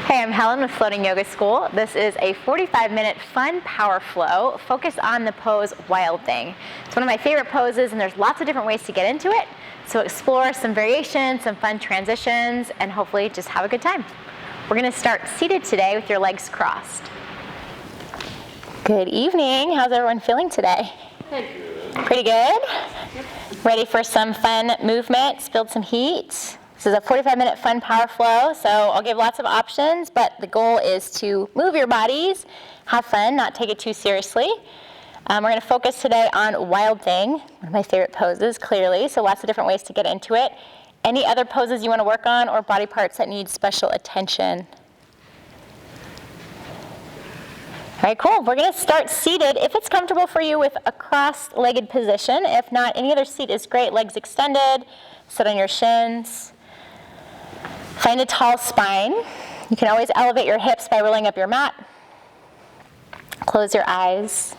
Hey, I'm Helen with Floating Yoga School. This is a 45-minute fun power flow focused on the pose Wild Thing. It's one of my favorite poses, and there's lots of different ways to get into it. So explore some variations, some fun transitions, and hopefully just have a good time. We're going to start seated today with your legs crossed. Good evening. How's everyone feeling today? Good. Pretty good? Ready for some fun movement? Build some heat? This is a 45-minute fun power flow, so I'll give lots of options, but the goal is to move your bodies, have fun, not take it too seriously. We're going to focus today on Wild Thing, one of my favorite poses, clearly, so lots of different ways to get into it. Any other poses you want to work on or body parts that need special attention? All right, cool. We're going to start seated, if it's comfortable for you, with a cross-legged position. If not, any other seat is great. Legs extended, sit on your shins. Find a tall spine. You can always elevate your hips by rolling up your mat. Close your eyes.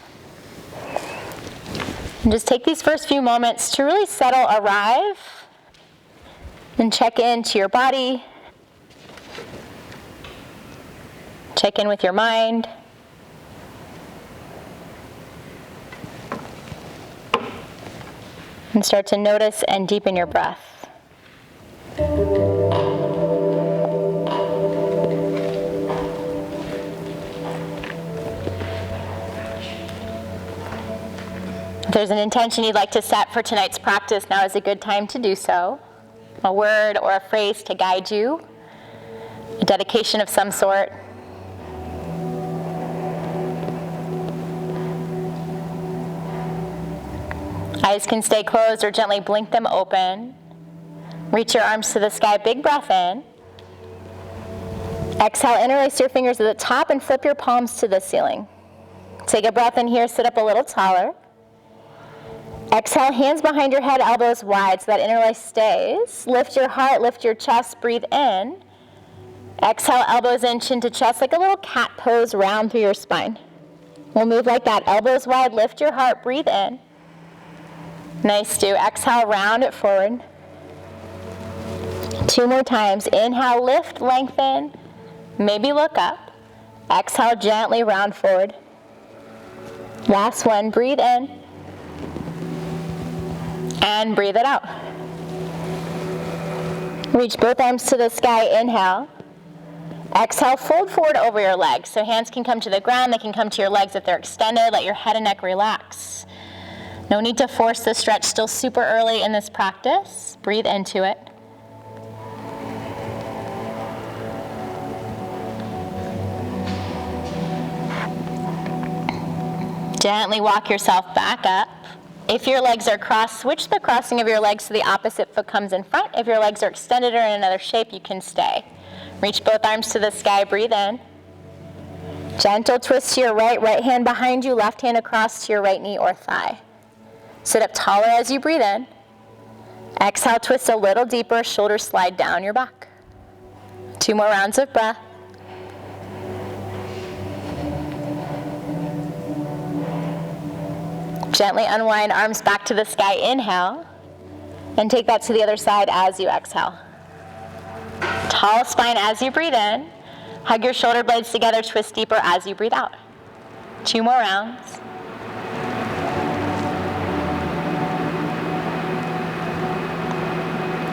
And just take these first few moments to really settle, arrive, and check into your body. Check in with your mind. And start to notice and deepen your breath. If there's an intention you'd like to set for tonight's practice, now is a good time to do so. A word or a phrase to guide you, a dedication of some sort. Eyes can stay closed or gently blink them open. Reach your arms to the sky, big breath in. Exhale, interlace your fingers at the top and flip your palms to the ceiling. Take a breath in here, sit up a little taller. Exhale, hands behind your head, elbows wide so that interlace stays. Lift your heart, lift your chest, breathe in. Exhale, elbows in, chin to chest, like a little cat pose, round through your spine. We'll move like that, elbows wide, lift your heart, breathe in. Nice, do. Exhale, round it forward. 2 more times. Inhale, lift, lengthen, maybe look up. Exhale, gently round forward. Last one, breathe in. And breathe it out. Reach both arms to the sky, inhale. Exhale, fold forward over your legs. So hands can come to the ground, they can come to your legs if they're extended. Let your head and neck relax. No need to force the stretch, still super early in this practice. Breathe into it. Gently walk yourself back up. If your legs are crossed, switch the crossing of your legs so the opposite foot comes in front. If your legs are extended or in another shape, you can stay. Reach both arms to the sky, breathe in. Gentle twist to your right, right hand behind you, left hand across to your right knee or thigh. Sit up taller as you breathe in. Exhale, twist a little deeper, shoulders slide down your back. 2 more rounds of breath. Gently unwind, arms back to the sky, inhale. And take that to the other side as you exhale. Tall spine as you breathe in. Hug your shoulder blades together, twist deeper as you breathe out. 2 more rounds.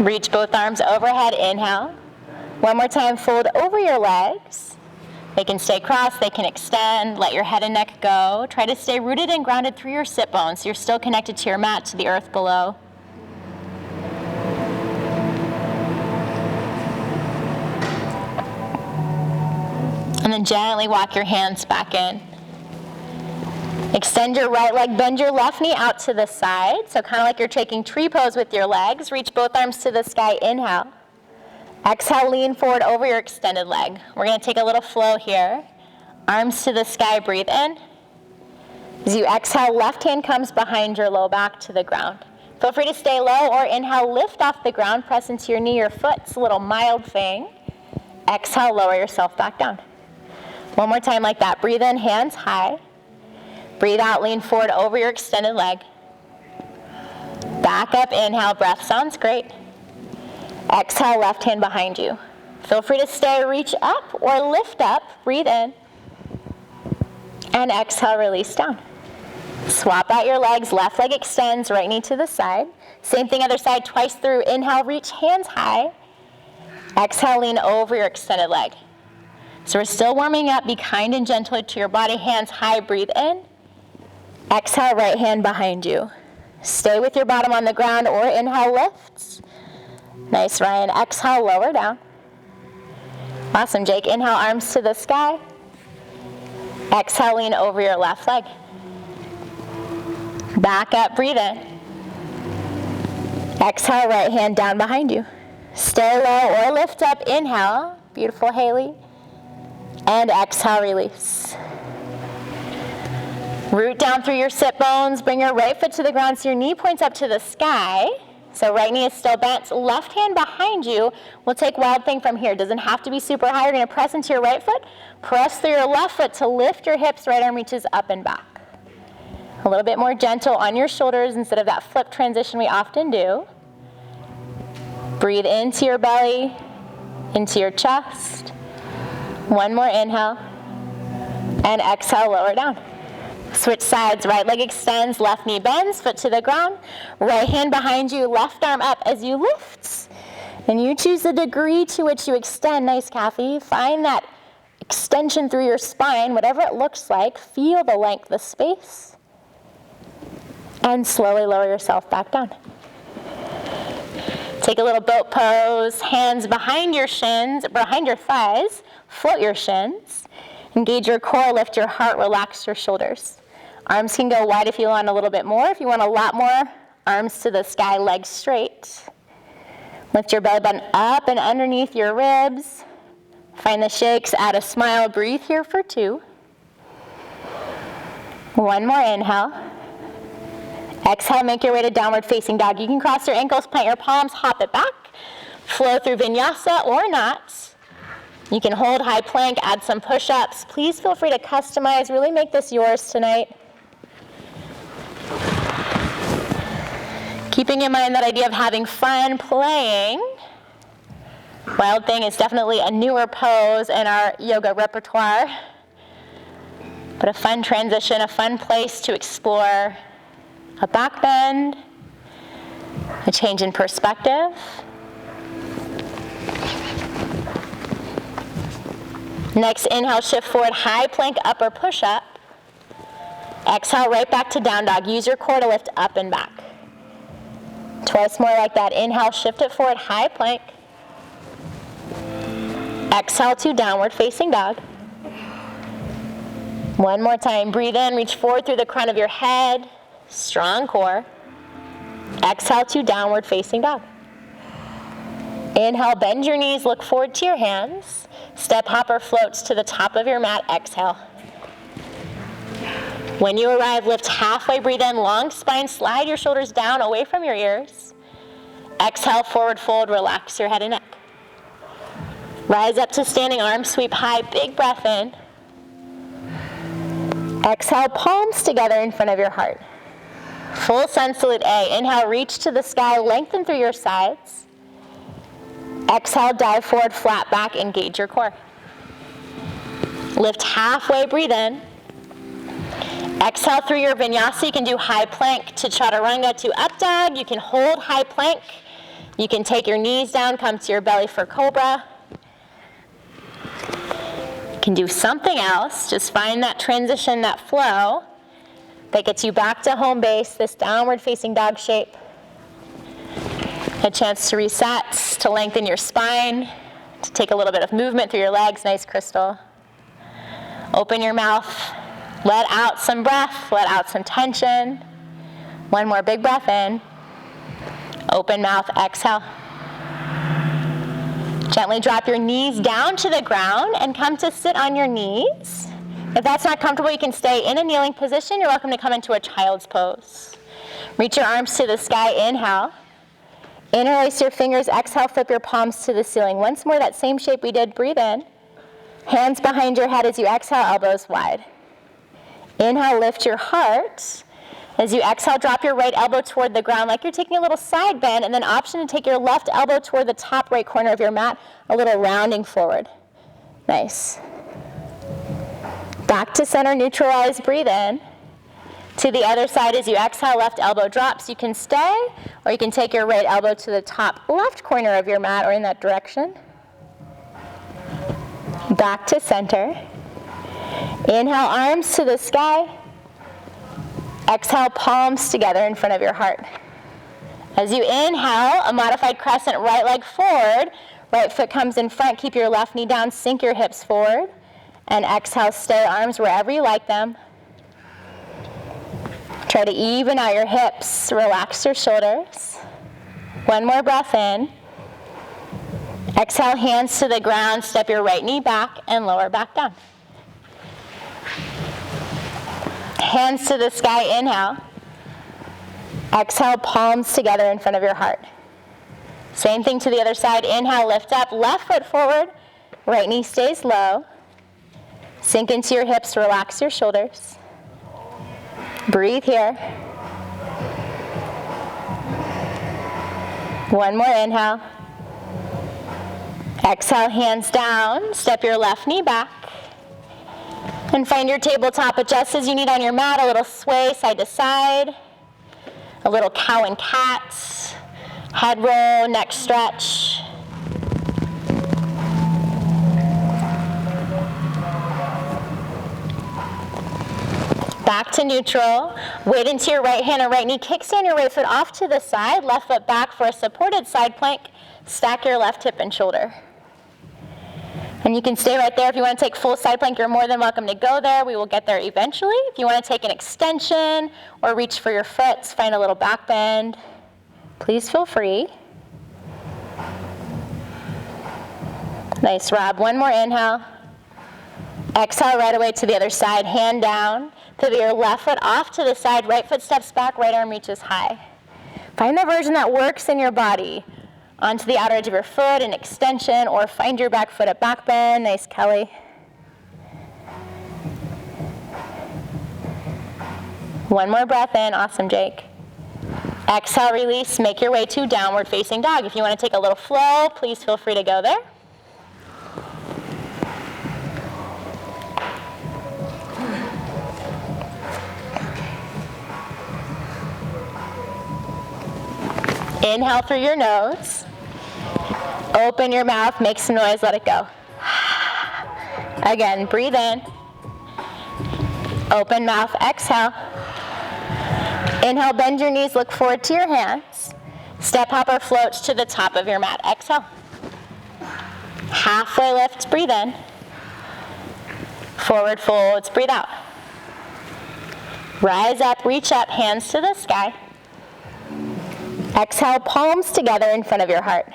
Reach both arms overhead, inhale. 1 more time, fold over your legs. They can stay crossed, they can extend, let your head and neck go. Try to stay rooted and grounded through your sit bones so you're still connected to your mat, to the earth below. And then gently walk your hands back in. Extend your right leg, bend your left knee out to the side. So kind of like you're taking tree pose with your legs. Reach both arms to the sky, inhale. Exhale, lean forward over your extended leg. We're going to take a little flow here. Arms to the sky, breathe in. As you exhale, left hand comes behind your low back to the ground. Feel free to stay low or inhale, lift off the ground, press into your knee or foot. It's a little mild thing. Exhale, lower yourself back down. 1 more time like that. Breathe in, hands high. Breathe out, lean forward over your extended leg. Back up, inhale, breath sounds great. Exhale, left hand behind you. Feel free to stay, reach up or lift up. Breathe in. And exhale, release down. Swap out your legs. Left leg extends, right knee to the side. Same thing, other side, twice through. Inhale, reach hands high. Exhale, lean over your extended leg. So we're still warming up. Be kind and gentle to your body. Hands high, breathe in. Exhale, right hand behind you. Stay with your bottom on the ground or inhale, lifts. Nice, Ryan. Exhale, lower down. Awesome, Jake. Inhale, arms to the sky. Exhale, lean over your left leg. Back up, breathe in. Exhale, right hand down behind you. Stay low or lift up. Inhale. Beautiful, Haley. And exhale, release. Root down through your sit bones. Bring your right foot to the ground so your knee points up to the sky. So right knee is still bent. Left hand behind you. We'll take wild thing from here. Doesn't have to be super high. You're going to press into your right foot. Press through your left foot to lift your hips. Right arm reaches up and back. A little bit more gentle on your shoulders instead of that flip transition we often do. Breathe into your belly, into your chest. One more inhale. And exhale, lower down. Switch sides, right leg extends, left knee bends, foot to the ground. Right hand behind you, left arm up as you lift. And you choose the degree to which you extend. Nice, Kathy. Find that extension through your spine, whatever it looks like. Feel the length, the space. And slowly lower yourself back down. Take a little boat pose, hands behind your shins, behind your thighs. Float your shins. Engage your core, lift your heart, relax your shoulders. Arms can go wide if you want a little bit more. If you want a lot more, arms to the sky, legs straight. Lift your belly button up and underneath your ribs. Find the shakes, add a smile, breathe here for 2. One more inhale. Exhale, make your way to downward facing dog. You can cross your ankles, plant your palms, hop it back. Flow through vinyasa or not. You can hold high plank, add some push-ups. Please feel free to customize, really make this yours tonight. Keeping in mind that idea of having fun playing. Wild thing is definitely a newer pose in our yoga repertoire. But a fun transition, a fun place to explore a back bend, a change in perspective. Next, inhale, shift forward, high plank, upper push-up. Exhale, right back to down dog. Use your core to lift up and back. Twice more like that. Inhale, shift it forward, high plank. Exhale to downward facing dog. One more time. Breathe in, reach forward through the crown of your head. Strong core. Exhale to downward facing dog. Inhale, bend your knees, look forward to your hands. Step hopper floats to the top of your mat. Exhale. When you arrive, lift halfway, breathe in, long spine, slide your shoulders down away from your ears. Exhale, forward fold, relax your head and neck. Rise up to standing arms, sweep high, big breath in. Exhale, palms together in front of your heart. Full sun salute A. Inhale, reach to the sky, lengthen through your sides. Exhale, dive forward, flat back, engage your core. Lift halfway, breathe in. Exhale through your vinyasa. You can do high plank to chaturanga to up dog. You can hold high plank. You can take your knees down, come to your belly for cobra. You can do something else. Just find that transition, that flow that gets you back to home base, this downward facing dog shape. A chance to reset, to lengthen your spine, to take a little bit of movement through your legs. Nice, Crystal. Open your mouth. Let out some breath. Let out some tension. One more big breath in. Open mouth, exhale. Gently drop your knees down to the ground and come to sit on your knees. If that's not comfortable, you can stay in a kneeling position. You're welcome to come into a child's pose. Reach your arms to the sky, inhale. Interlace your fingers, exhale, flip your palms to the ceiling. Once more, that same shape we did, breathe in. Hands behind your head as you exhale, elbows wide. Inhale, lift your heart. As you exhale, drop your right elbow toward the ground like you're taking a little side bend, and then option to take your left elbow toward the top right corner of your mat, a little rounding forward. Nice. Back to center, neutralize, breathe in. To the other side, as you exhale, left elbow drops. You can stay, or you can take your right elbow to the top left corner of your mat or in that direction. Back to center. Inhale, arms to the sky. Exhale, palms together in front of your heart. As you inhale, a modified crescent, right leg forward, right foot comes in front, keep your left knee down, sink your hips forward, and exhale, stay arms wherever you like them. Try to even out your hips, relax your shoulders. One more breath in. Exhale, hands to the ground, step your right knee back and lower back down. Hands to the sky, inhale. Exhale, palms together in front of your heart. Same thing to the other side. Inhale, lift up, left foot forward, right knee stays low. Sink into your hips, relax your shoulders. Breathe here. One more inhale. Exhale, hands down, step your left knee back. And find your tabletop. Adjust as you need on your mat, a little sway side to side, a little cow and cat, head roll, neck stretch. Back to neutral. Weight into your right hand and right knee. Kickstand your right foot off to the side, left foot back for a supported side plank. Stack your left hip and shoulder. And you can stay right there. If you want to take full side plank, you're more than welcome to go there. We will get there eventually. If you want to take an extension or reach for your foot, find a little back bend, please feel free. Nice, Rob. One more inhale. Exhale right away to the other side, hand down. Pivot your left foot off to the side, right foot steps back, right arm reaches high. Find the version that works in your body. Onto the outer edge of your foot, an extension, or find your back foot at back bend. Nice, Kelly. One more breath in. Awesome, Jake. Exhale, release. Make your way to downward facing dog. If you want to take a little flow, please feel free to go there. Inhale through your nose. Open your mouth, make some noise, let it go. Again, breathe in. Open mouth, exhale. Inhale, bend your knees, look forward to your hands. Step, hop, or float to the top of your mat. Exhale. Halfway lift, breathe in. Forward folds, breathe out. Rise up, reach up, hands to the sky. Exhale, palms together in front of your heart.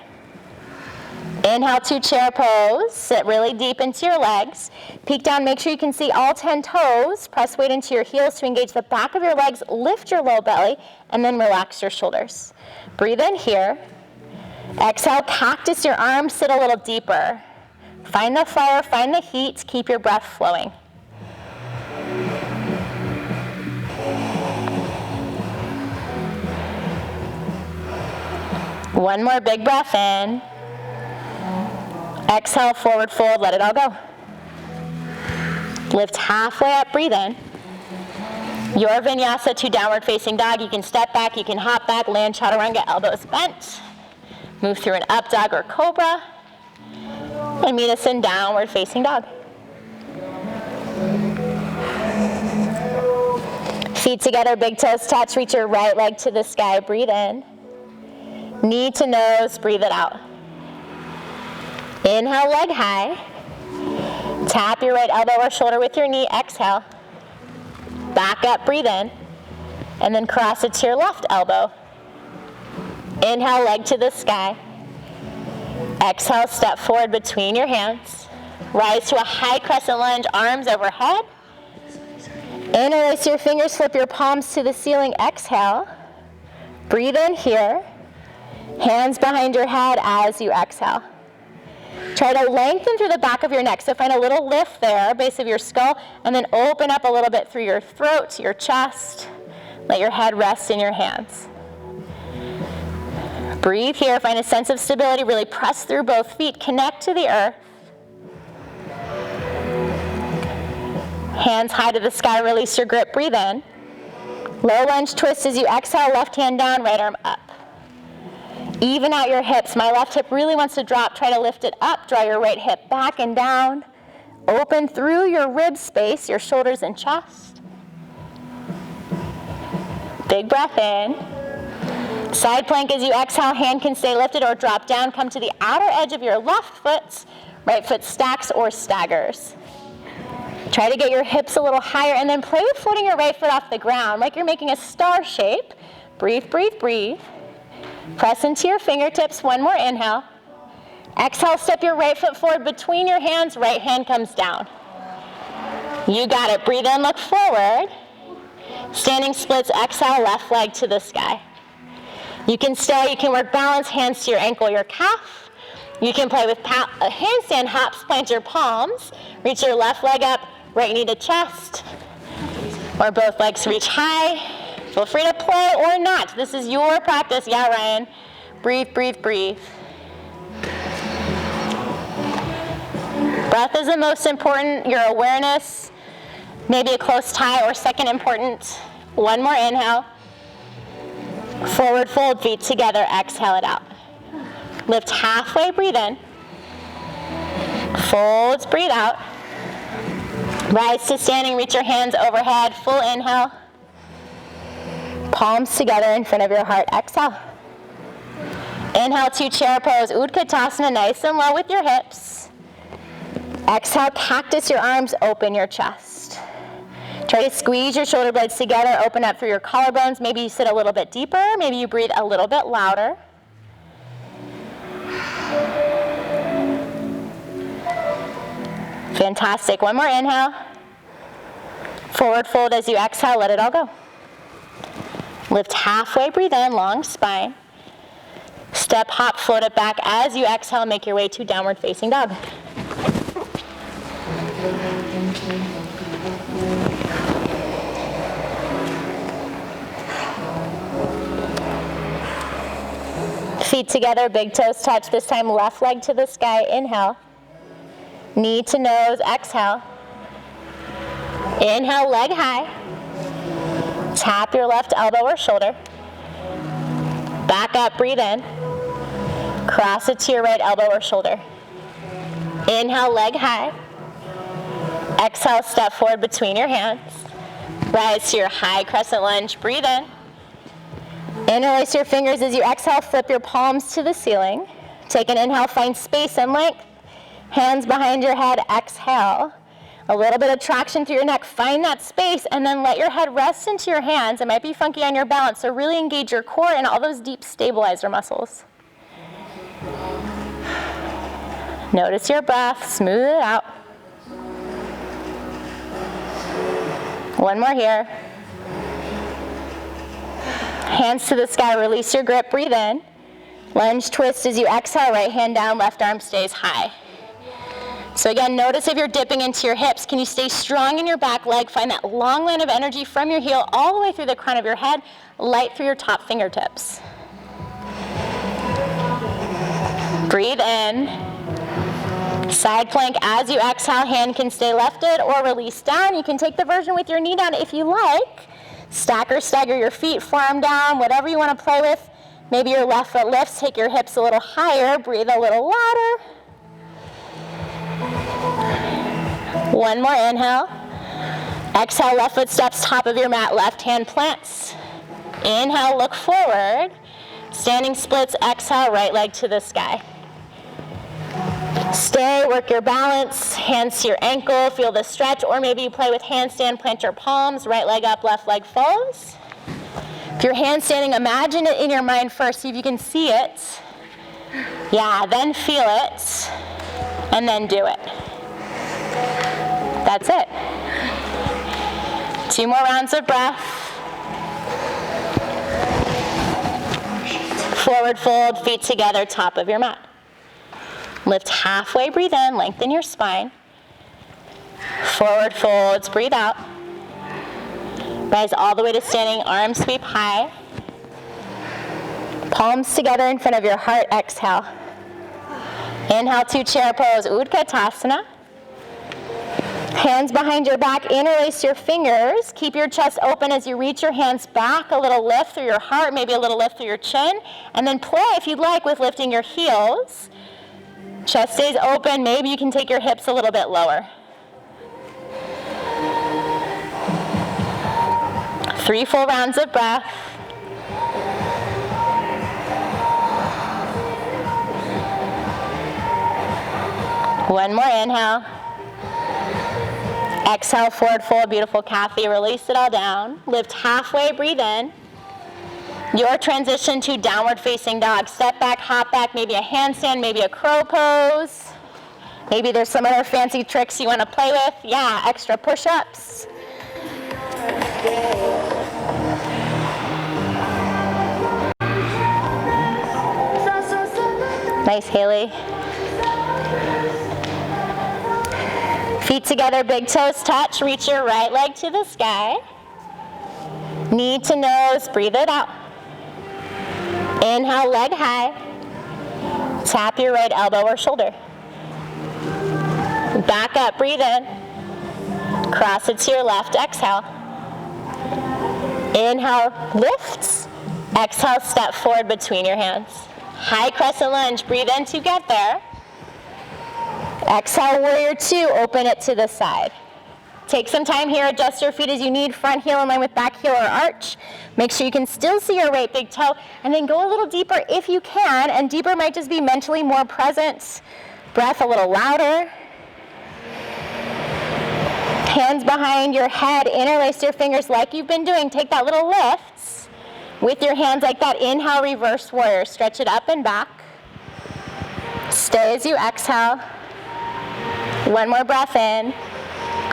Inhale to chair pose. Sit really deep into your legs. Peek down, make sure you can see all 10 toes. Press weight into your heels to engage the back of your legs. Lift your low belly, and then relax your shoulders. Breathe in here. Exhale, cactus your arms, sit a little deeper. Find the fire, find the heat. Keep your breath flowing. One more big breath in. Exhale, forward fold, let it all go. Lift halfway up, breathe in. Your vinyasa to downward facing dog. You can step back, you can hop back, land chaturanga, elbows bent. Move through an up dog or cobra. And meet us in downward facing dog. Feet together, big toes touch, reach your right leg to the sky, breathe in. Knee to nose, breathe it out. Inhale, leg high. Tap your right elbow or shoulder with your knee, exhale. Back up, breathe in. And then cross it to your left elbow. Inhale, leg to the sky. Exhale, step forward between your hands. Rise to a high crescent lunge, arms overhead. Interlace your fingers, flip your palms to the ceiling, exhale. Breathe in here. Hands behind your head as you exhale. Try to lengthen through the back of your neck. So find a little lift there, base of your skull, and then open up a little bit through your throat, your chest. Let your head rest in your hands. Breathe here, find a sense of stability, really press through both feet, connect to the earth. Hands high to the sky, release your grip, breathe in. Low lunge twist as you exhale, left hand down, right arm up. Even out your hips. My left hip really wants to drop. Try to lift it up. Draw your right hip back and down. Open through your rib space, your shoulders and chest. Big breath in. Side plank as you exhale, hand can stay lifted or drop down. Come to the outer edge of your left foot. Right foot stacks or staggers. Try to get your hips a little higher and then play with floating your right foot off the ground like you're making a star shape. Breathe, breathe, breathe. Press into your fingertips, one more inhale. Exhale, step your right foot forward between your hands, right hand comes down. You got it, breathe in, look forward. Standing splits, exhale, left leg to the sky. You can stay, you can work balance, hands to your ankle, your calf. You can play with handstand hops, plant your palms, reach your left leg up, right knee to chest, or both legs reach high. Feel free to play or not. This is your practice. Yeah, Ryan. Breathe, breathe, breathe. Breath is the most important. Your awareness, maybe a close tie or second important. One more inhale. Forward fold, feet together. Exhale it out. Lift halfway, breathe in. Folds, breathe out. Rise to standing, reach your hands overhead. Full inhale. Palms together in front of your heart. Exhale. Inhale to chair pose. Utkatasana, nice and low with your hips. Exhale, cactus your arms, open your chest. Try to squeeze your shoulder blades together, open up through your collarbones. Maybe you sit a little bit deeper, maybe you breathe a little bit louder. Fantastic. One more inhale. Forward fold as you exhale, let it all go. Lift halfway, breathe in, long spine. Step, hop, float it back. As you exhale, make your way to downward facing dog. Feet together, big toes touch. This time, left leg to the sky. Inhale. Knee to nose. Exhale. Inhale, leg high. Tap your left elbow or shoulder. Back up, breathe in. Cross it to your right elbow or shoulder. Inhale, leg high. Exhale, step forward between your hands. Rise to your high crescent lunge, breathe in. Interlace your fingers as you exhale, flip your palms to the ceiling. Take an inhale, find space and length. Hands behind your head, exhale. A little bit of traction through your neck, find that space, and then let your head rest into your hands. It might be funky on your balance, so really engage your core and all those deep stabilizer muscles. Notice your breath, smooth it out. One more here. Hands to the sky, release your grip, breathe in. Lunge twist as you exhale, right hand down, left arm stays high. So again, notice if you're dipping into your hips, can you stay strong in your back leg? Find that long line of energy from your heel all the way through the crown of your head, light through your top fingertips. Breathe in. Side plank as you exhale, hand can stay lifted or release down. You can take the version with your knee down if you like. Stack or stagger your feet, forearm down, whatever you want to play with. Maybe your left foot lifts, take your hips a little higher, breathe a little louder. One more inhale. Exhale, left foot steps top of your mat, left hand plants. Inhale, look forward. Standing splits, exhale, right leg to the sky. Stay, work your balance, hands to your ankle, feel the stretch, or maybe you play with handstand, plant your palms, right leg up, left leg follows. If you're handstanding, imagine it in your mind first, see if you can see it. Yeah, then feel it, and then do it. That's it. 2 more rounds of breath. Forward fold, feet together, top of your mat. Lift halfway, breathe in, lengthen your spine. Forward folds, breathe out. Rise all the way to standing, arms sweep high. Palms together in front of your heart, exhale. Inhale to chair pose, Utkatasana. Hands behind your back, interlace your fingers. Keep your chest open as you reach your hands back, a little lift through your heart, maybe a little lift through your chin, and then play if you'd like with lifting your heels. Chest stays open, maybe you can take your hips a little bit lower. 3 full rounds of breath. One more inhale. Exhale, forward fold, beautiful Kathy. Release it all down. Lift halfway, breathe in. Your transition to downward facing dog. Step back, hop back, maybe a handstand, maybe a crow pose. Maybe there's some other fancy tricks you want to play with. Yeah, extra push-ups. Nice, Haley. Feet together, big toes touch. Reach your right leg to the sky. Knee to nose, breathe it out. Inhale, leg high. Tap your right elbow or shoulder. Back up, breathe in. Cross it to your left, exhale. Inhale, lift. Exhale, step forward between your hands. High crescent lunge, breathe in to get there. Exhale, warrior 2, open it to the side. Take some time here, adjust your feet as you need, front heel in line with back heel or arch. Make sure you can still see your right big toe, and then go a little deeper if you can, and deeper might just be mentally more present. Breath a little louder. Hands behind your head, interlace your fingers like you've been doing. Take that little lift with your hands like that. Inhale, reverse warrior. Stretch it up and back. Stay as you exhale. One more breath in.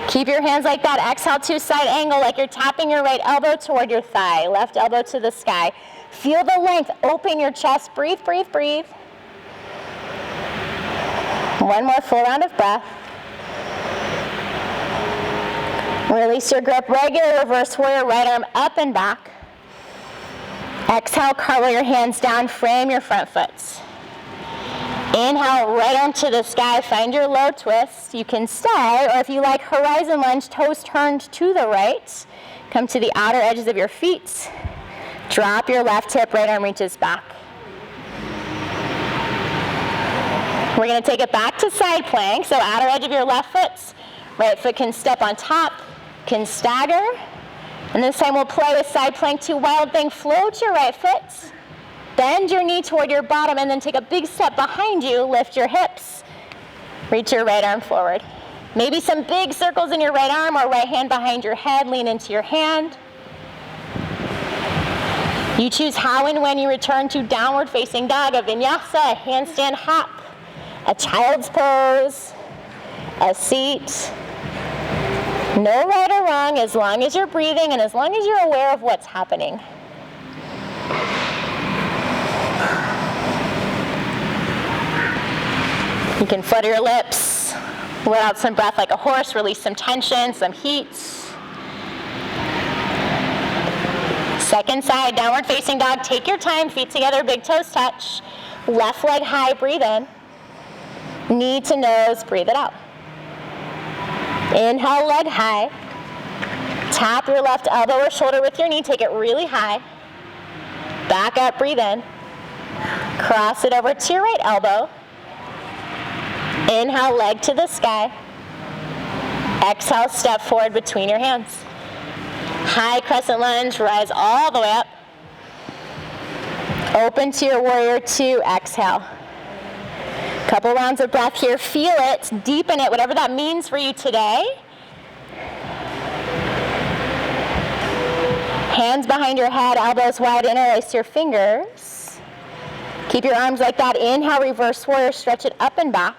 Keep your hands like that. Exhale to side angle like you're tapping your right elbow toward your thigh. Left elbow to the sky. Feel the length. Open your chest. Breathe, breathe, breathe. One more full round of breath. Release your grip. Regular reverse warrior. Right arm up and back. Exhale, cartwheel your hands down. Frame your front foot. Inhale, right arm to the sky. Find your low twist. You can stay, or if you like, horizon lunge, toes turned to the right. Come to the outer edges of your feet. Drop your left hip, right arm reaches back. We're going to take it back to side plank. So outer edge of your left foot. Right foot can step on top, can stagger. And this time we'll play with side plank to wild thing. Float your right foot. Bend your knee toward your bottom and then take a big step behind you. Lift your hips. Reach your right arm forward. Maybe some big circles in your right arm or right hand behind your head. Lean into your hand. You choose how and when you return to downward facing dog, a vinyasa, a handstand hop, a child's pose, a seat. No right or wrong as long as you're breathing and as long as you're aware of what's happening. You can flutter your lips, let out some breath like a horse, release some tension, some heat. Second side, downward facing dog. Take your time, feet together, big toes touch. Left leg high, breathe in. Knee to nose, breathe it out. Inhale, leg high. Tap your left elbow or shoulder with your knee, take it really high. Back up, breathe in. Cross it over to your right elbow. Inhale, leg to the sky. Exhale, step forward between your hands. High crescent lunge, rise all the way up. Open to your warrior 2, exhale. Couple rounds of breath here, feel it, deepen it, whatever that means for you today. Hands behind your head, elbows wide, interlace your fingers. Keep your arms like that. Inhale, reverse warrior, stretch it up and back.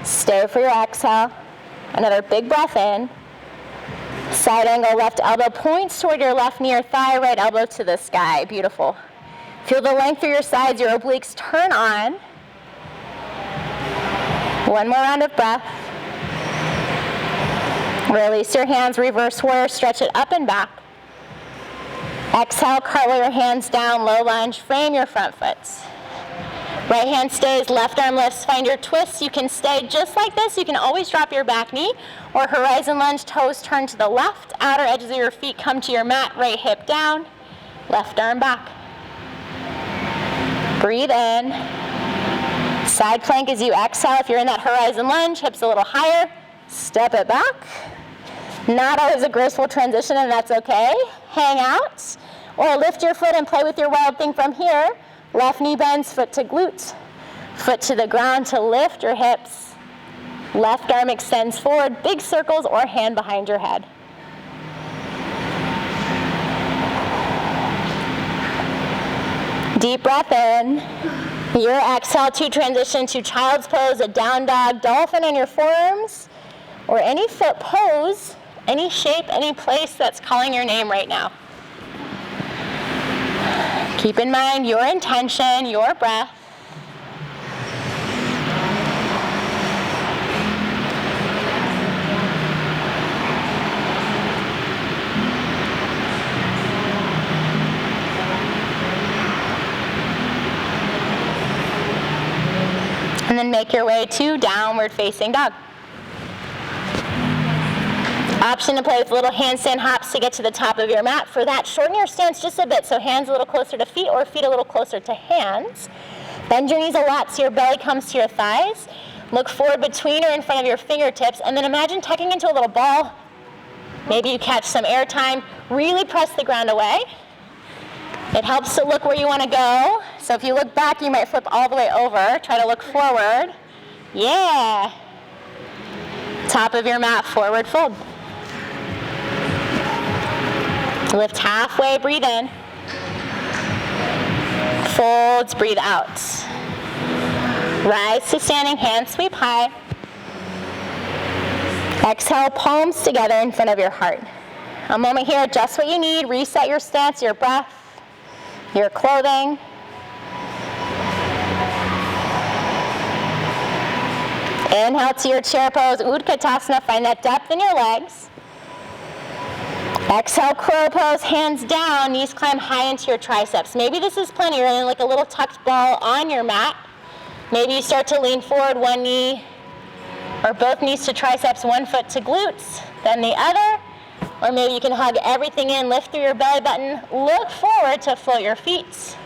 Stay for your exhale. Another big breath in. Side angle, left elbow points toward your left knee or thigh, right elbow to the sky. Beautiful. Feel the length through your sides, your obliques turn on. One more round of breath. Release your hands, reverse warrior, stretch it up and back. Exhale, cartwheel your hands down, low lunge, frame your front foot. Right hand stays, left arm lifts, find your twist. You can stay just like this. You can always drop your back knee or horizon lunge, toes turn to the left, outer edges of your feet come to your mat, right hip down, left arm back. Breathe in. Side plank as you exhale. If you're in that horizon lunge, hips a little higher, step it back. Not always a graceful transition, and that's okay. Hang out, or lift your foot and play with your wild thing from here. Left knee bends, foot to glute, foot to the ground to lift your hips. Left arm extends forward, big circles or hand behind your head. Deep breath in. Your exhale to transition to child's pose, a down dog, dolphin on your forearms, or any foot pose, any shape, any place that's calling your name right now. Keep in mind your intention, your breath. And then make your way to downward facing dog. Option to play with little handstand hops to get to the top of your mat. For that, shorten your stance just a bit, so hands a little closer to feet or feet a little closer to hands. Bend your knees a lot so your belly comes to your thighs. Look forward between or in front of your fingertips, and then imagine tucking into a little ball. Maybe you catch some air time. Really press the ground away. It helps to look where you want to go. So if you look back, you might flip all the way over. Try to look forward. Yeah. Top of your mat, forward fold. Lift halfway, breathe in. Folds, breathe out. Rise to standing, hands sweep high. Exhale, palms together in front of your heart. A moment here, adjust what you need, reset your stance, your breath, your clothing. Inhale to your chair pose, Utkatasana, find that depth in your legs. Exhale, crow pose, hands down, knees climb high into your triceps. Maybe this is plenty, you're in like a little tucked ball on your mat. Maybe you start to lean forward, one knee or both knees to triceps, one foot to glutes, then the other. Or maybe you can hug everything in, lift through your belly button, look forward to float your feet.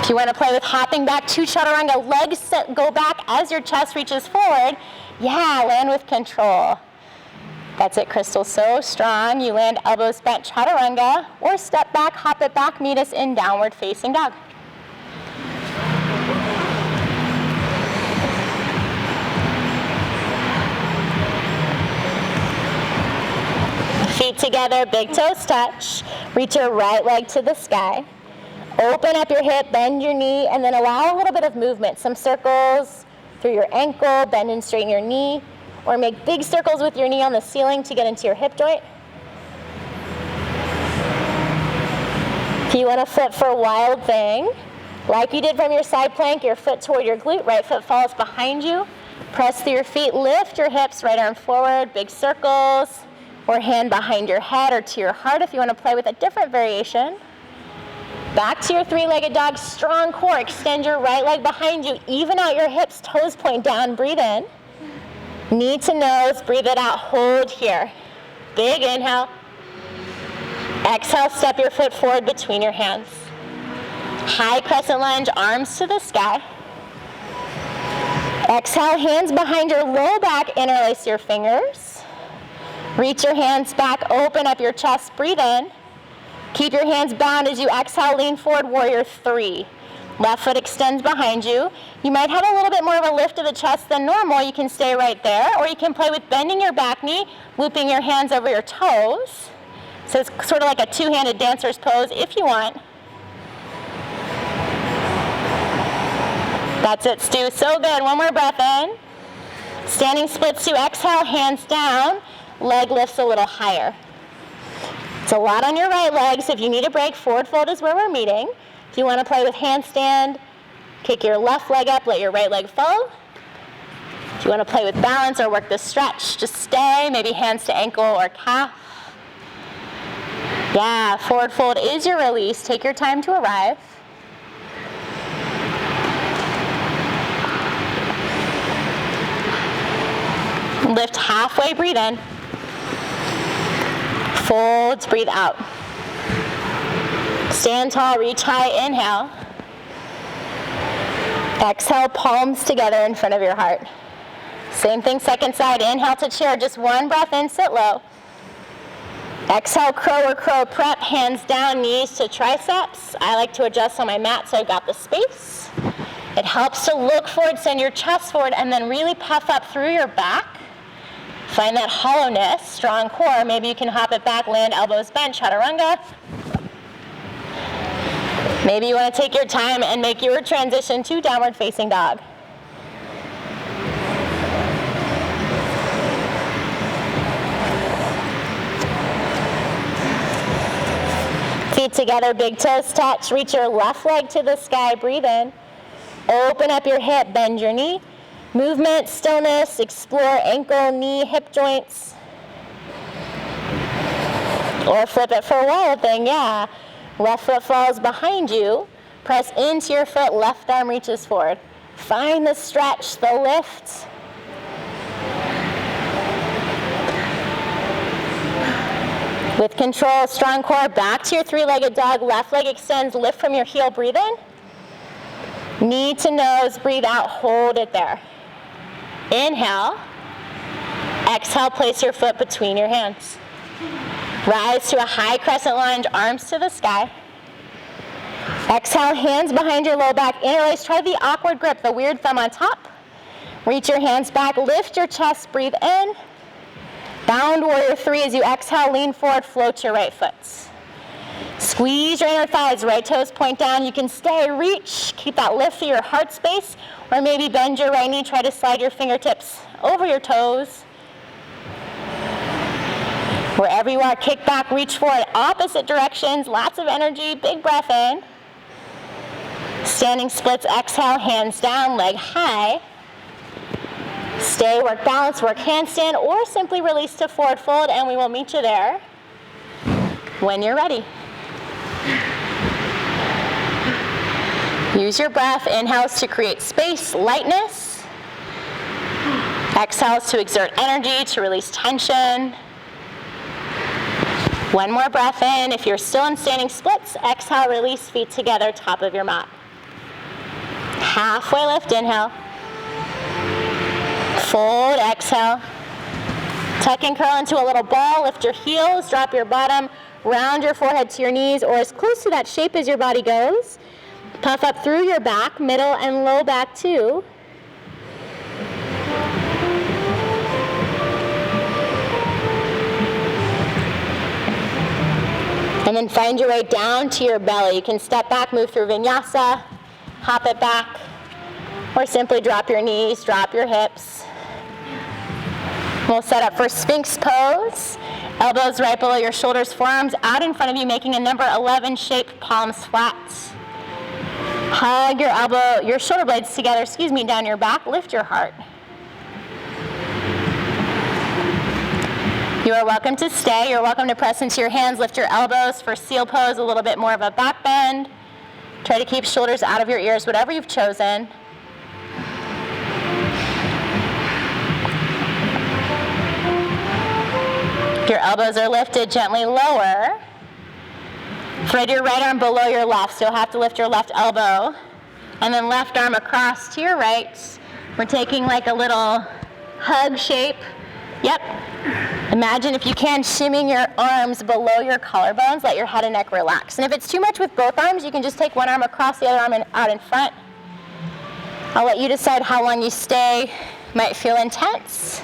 If you want to play with hopping back to chaturanga, legs go back as your chest reaches forward. Yeah, land with control. That's it, Crystal, so strong. You land elbows bent, chaturanga, or step back, hop it back, meet us in downward facing dog. Feet together, big toes touch. Reach your right leg to the sky. Open up your hip, bend your knee, and then allow a little bit of movement. Some circles through your ankle, bend and straighten your knee. Or make big circles with your knee on the ceiling to get into your hip joint. If you want to flip for a wild thing, like you did from your side plank, your foot toward your glute, right foot falls behind you. Press through your feet, lift your hips, right arm forward, big circles, or hand behind your head or to your heart if you want to play with a different variation. Back to your three-legged dog, strong core, extend your right leg behind you, even out your hips, toes point down, breathe in. Knee to nose, breathe it out, hold here. Big inhale. Exhale, step your foot forward between your hands. High crescent lunge, arms to the sky. Exhale, hands behind your low back, interlace your fingers. Reach your hands back, open up your chest, breathe in. Keep your hands bound as you exhale, lean forward, warrior three. Left foot extends behind you. You might have a little bit more of a lift of the chest than normal. You can stay right there, or you can play with bending your back knee, looping your hands over your toes. So it's sort of like a two-handed dancer's pose if you want. That's it, Stu. So good. One more breath in. Standing splits to exhale, hands down. Leg lifts a little higher. It's a lot on your right leg, so if you need a break, forward fold is where we're meeting. If you want to play with handstand, kick your left leg up, let your right leg fall. If you want to play with balance or work the stretch, just stay, maybe hands to ankle or calf. Yeah, forward fold is your release. Take your time to arrive. Lift halfway, breathe in. Folds, breathe out. Stand tall, reach high, inhale. Exhale, palms together in front of your heart. Same thing, second side. Inhale to chair, just one breath in, sit low. Exhale, crow or crow prep, hands down, knees to triceps. I like to adjust on my mat so I've got the space. It helps to look forward, send your chest forward, and then really puff up through your back. Find that hollowness, strong core. Maybe you can hop it back, land elbows bent, chaturanga. Maybe you want to take your time and make your transition to downward facing dog. Feet together, big toes touch. Reach your left leg to the sky, breathe in. Open up your hip, bend your knee. Movement, stillness, explore ankle, knee, hip joints. Or flip it for a wild thing, yeah. Left foot falls behind you. Press into your foot, left arm reaches forward. Find the stretch, the lift. With control, strong core, back to your three-legged dog. Left leg extends, lift from your heel, breathe in. Knee to nose, breathe out, hold it there. Inhale. Exhale, place your foot between your hands. Rise to a high crescent lunge, arms to the sky. Exhale, hands behind your low back, interlace. Try the awkward grip, the weird thumb on top. Reach your hands back, lift your chest, breathe in. Bound warrior three as you exhale, lean forward, float your right foot. Squeeze your inner thighs, right toes point down. You can stay, reach, keep that lift through your heart space, or maybe bend your right knee, try to slide your fingertips over your toes. Wherever you are, kick back, reach forward, opposite directions, lots of energy, big breath in. Standing splits, exhale, hands down, leg high. Stay, work balance, work handstand, or simply release to forward fold, and we will meet you there when you're ready. Use your breath, inhales to create space, lightness. Exhales to exert energy, to release tension. One more breath in. If you're still in standing splits, exhale, release, feet together, top of your mat. Halfway lift, inhale. Fold, exhale. Tuck and curl into a little ball. Lift your heels, drop your bottom, round your forehead to your knees, or as close to that shape as your body goes. Puff up through your back, middle and low back too. And then find your way down to your belly. You can step back, move through vinyasa, hop it back, or simply drop your knees, drop your hips. We'll set up for Sphinx pose. Elbows right below your shoulders, forearms out in front of you, making a number 11 shape, palms flat. Hug your shoulder blades together, down your back, lift your heart. You are welcome to stay. You're welcome to press into your hands, lift your elbows for seal pose, a little bit more of a back bend. Try to keep shoulders out of your ears, whatever you've chosen. Your elbows are lifted, gently lower. Thread your right arm below your left, so you'll have to lift your left elbow. And then left arm across to your right. We're taking like a little hug shape. Yep. Imagine, if you can, shimming your arms below your collarbones. Let your head and neck relax. And if it's too much with both arms, you can just take one arm across, the other arm out in front. I'll let you decide how long you stay. Might feel intense.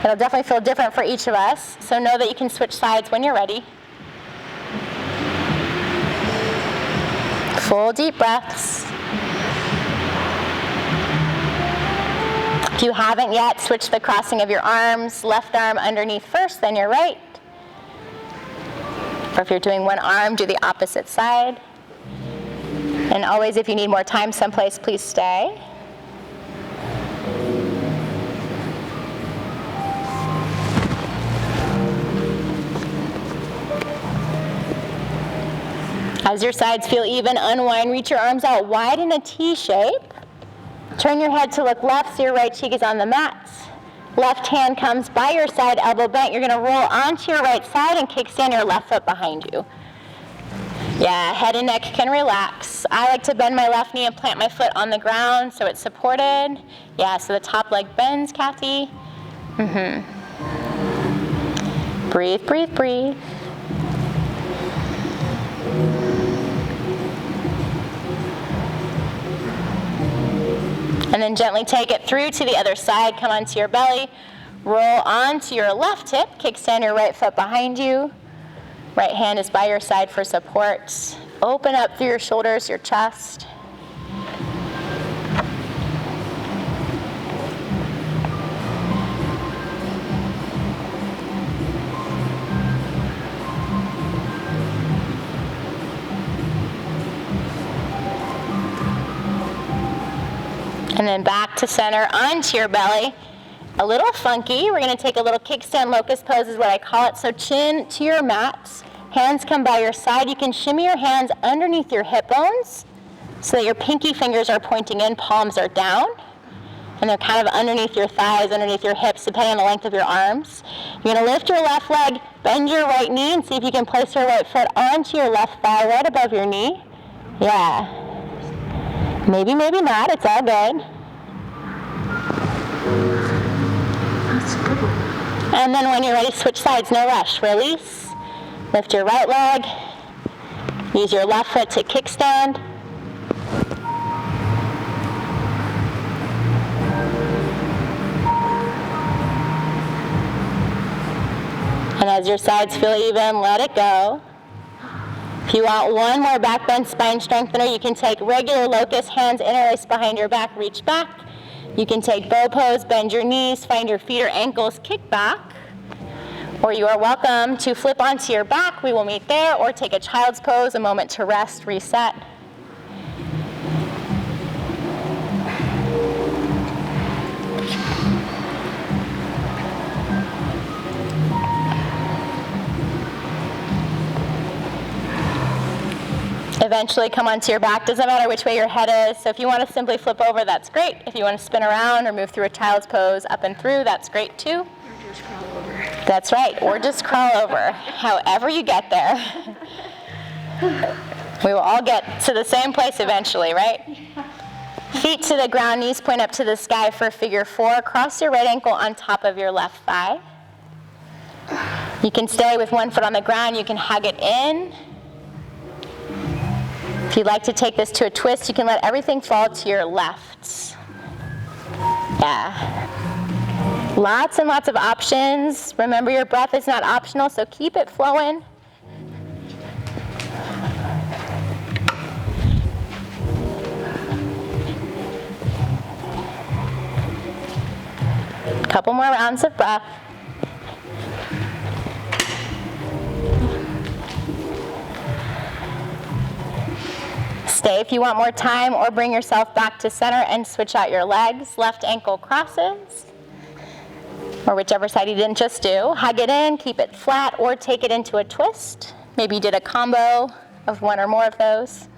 It'll definitely feel different for each of us. So know that you can switch sides when you're ready. Full deep breaths. If you haven't yet, switch the crossing of your arms. Left arm underneath first, then your right. Or if you're doing one arm, do the opposite side. And always, if you need more time someplace, please stay. As your sides feel even, unwind, reach your arms out wide in a T shape. Turn your head to look left so your right cheek is on the mat. Left hand comes by your side, elbow bent. You're going to roll onto your right side and kickstand your left foot behind you. Yeah, head and neck can relax. I like to bend my left knee and plant my foot on the ground so it's supported. Yeah, so the top leg bends, Kathy. Breathe, breathe, breathe. And then gently take it through to the other side. Come onto your belly. Roll onto your left hip. Kickstand your right foot behind you. Right hand is by your side for support. Open up through your shoulders, your chest. And then back to center onto your belly. A little funky. We're going to take a little kickstand locust pose is what I call it. So chin to your mat. Hands come by your side. You can shimmy your hands underneath your hip bones so that your pinky fingers are pointing in, palms are down. And they're kind of underneath your thighs, underneath your hips, depending on the length of your arms. You're going to lift your left leg, bend your right knee, and see if you can place your right foot onto your left thigh right above your knee. Yeah. Maybe, maybe not. It's all good. And then when you're ready, switch sides. No rush. Release. Lift your right leg. Use your left foot to kickstand. And as your sides feel even, let it go. If you want one more back bend spine strengthener, you can take regular locust, hands interlace behind your back, reach back. You can take bow pose, bend your knees, find your feet or ankles, kick back. Or you are welcome to flip onto your back. We will meet there. Or take a child's pose, a moment to rest, reset. Eventually come onto your back. Doesn't matter which way your head is. So if you want to simply flip over, that's great. If you want to spin around or move through a child's pose up and through, that's great too. Or just crawl over. That's right. Or just crawl over. However you get there. We will all get to the same place eventually, right? Feet to the ground, knees point up to the sky for figure 4. Cross your right ankle on top of your left thigh. You can stay with one foot on the ground. You can hug it in. If you'd like to take this to a twist, you can let everything fall to your left. Yeah. Lots and lots of options. Remember, your breath is not optional, so keep it flowing. Couple more rounds of breath. Stay if you want more time, or bring yourself back to center and switch out your legs. Left ankle crosses, or whichever side you didn't just do. Hug it in, keep it flat, or take it into a twist. Maybe you did a combo of one or more of those.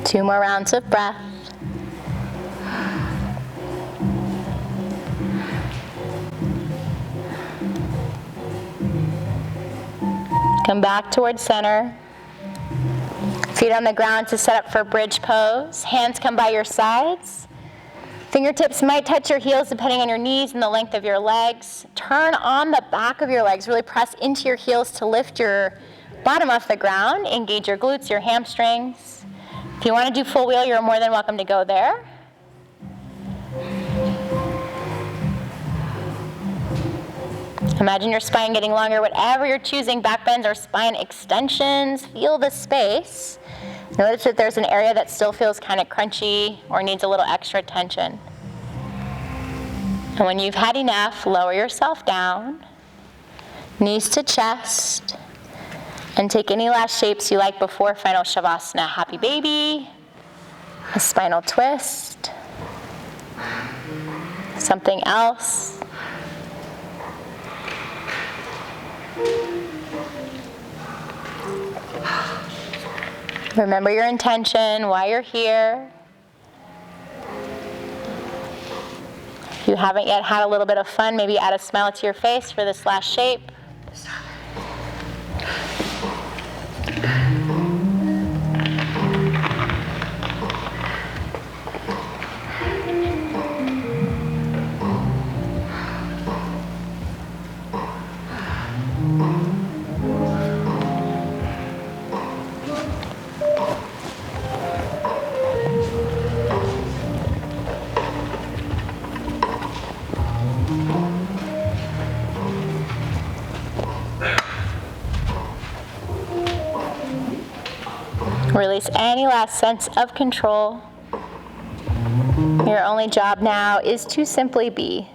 Two more rounds of breath. Come back towards center. Feet on the ground to set up for bridge pose. Hands come by your sides. Fingertips might touch your heels depending on your knees and the length of your legs. Turn on the back of your legs. Really press into your heels to lift your bottom off the ground. Engage your glutes, your hamstrings. If you want to do full wheel, you're more than welcome to go there. Imagine your spine getting longer, whatever you're choosing, back bends or spine extensions. Feel the space. Notice that there's an area that still feels kind of crunchy or needs a little extra tension. And when you've had enough, lower yourself down. Knees to chest. And take any last shapes you like before final Savasana. Happy baby, a spinal twist, something else. Remember your intention, why you're here. If you haven't yet had a little bit of fun, maybe add a smile to your face for this last shape. Release any last sense of control. Your only job now is to simply be.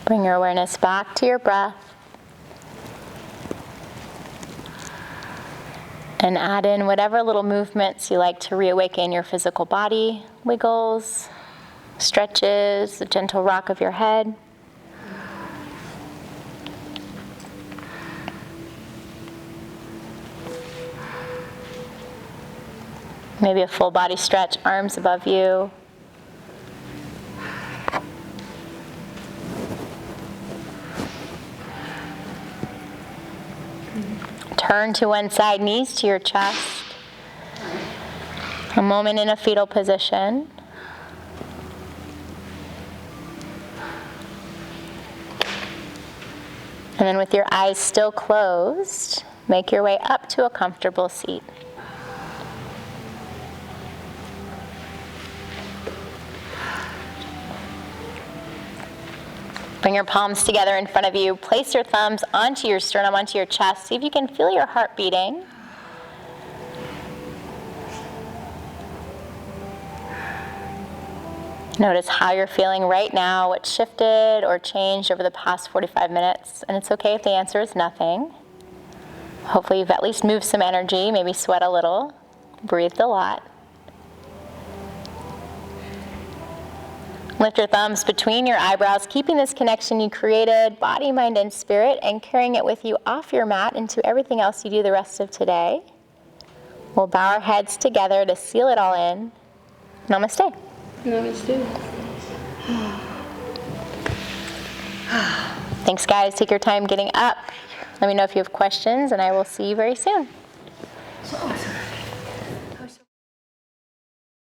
Bring your awareness back to your breath. And add in whatever little movements you like to reawaken your physical body. Wiggles, stretches, the gentle rock of your head. Maybe a full body stretch, arms above you. Turn to one side, knees to your chest. A moment in a fetal position. And then with your eyes still closed, make your way up to a comfortable seat. Bring your palms together in front of you. Place your thumbs onto your sternum, onto your chest. See if you can feel your heart beating. Notice how you're feeling right now, what shifted or changed over the past 45 minutes. And it's okay if the answer is nothing. Hopefully you've at least moved some energy, maybe sweat a little, breathed a lot. Lift your thumbs between your eyebrows, keeping this connection you created, body, mind, and spirit, and carrying it with you off your mat into everything else you do the rest of today. We'll bow our heads together to seal it all in. Namaste. Namaste. Thanks, guys. Take your time getting up. Let me know if you have questions, and I will see you very soon. So awesome.